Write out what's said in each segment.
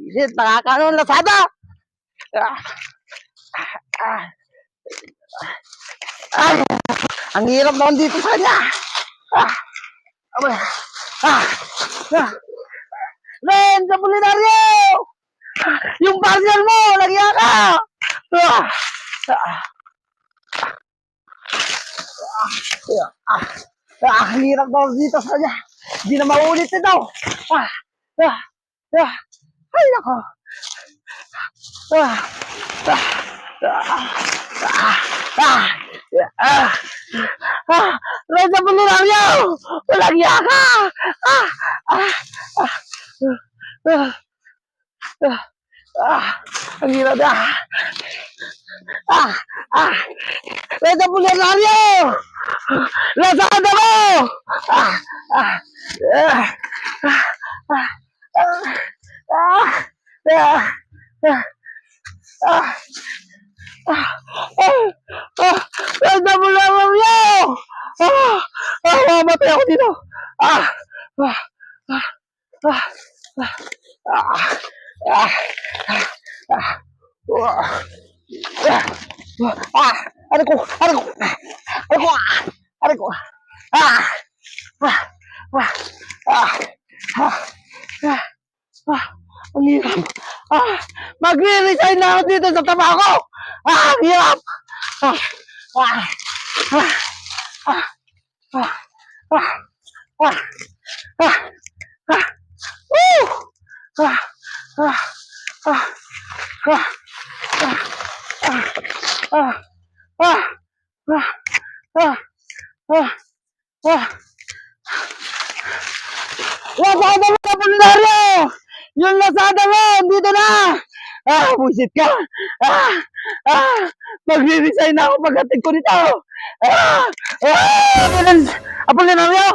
Shit, nakakaano ang Lazada. Ah, ah, ay, ang hirap naman dito sa kanya. Ah, abay, ah, ah. Ren, sa Pulinaryo! Yung parcel mo, lagyan ka! Ah, ah, ang hirap naman dito sa kanya. Hindi na maulit ito. Ah, ah, ah, ay, nako. Ah, ah, ah, ah, ah, ah, Ren, sa Pulinaryo! Lagyan ka! Ah, ah, ah, ah, ah, ah, ang hirap na. Ah, ah, Red Pulinaryo! Lazada mo! Ah, ah, ah, ah, ah, ah, ah, ah, Red Pulinaryo! Mamatay ako dito. Ah, ah, ah, ah, ah, ah, ah, ano ko, ah, ah, ah, ah, ah, ang hirap, magre-resign na ako dito sa trabaho, ang hirap, ah, ah, ah, ah, ah, ah, ah, ah, ah, woo, ah, ah, ah, ah, ah, ah, ah, ah, ah, Lazada mo na Pulinaryo! Yung Lazada mo, dito na! Buisit ka! Magre-resign na ako pagdating ko dito! Pulinaryo!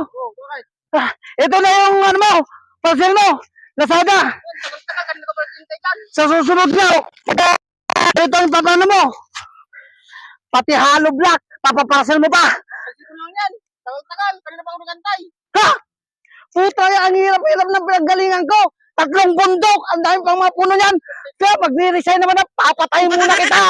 Ito na yung ano mo, parcel mo, Lazada! Sa susunod nyo, ito ang tatano mo, pati hollow block, papaparcel mo pa! Tagal, kanina pa ako nagantay. Ha? Puta, ang hirap-hirap ng pinanggalingan ko. 3 bundok, ang dami pang mga puno niyan. Kaya magre-resign naman na, papatayin muna kita.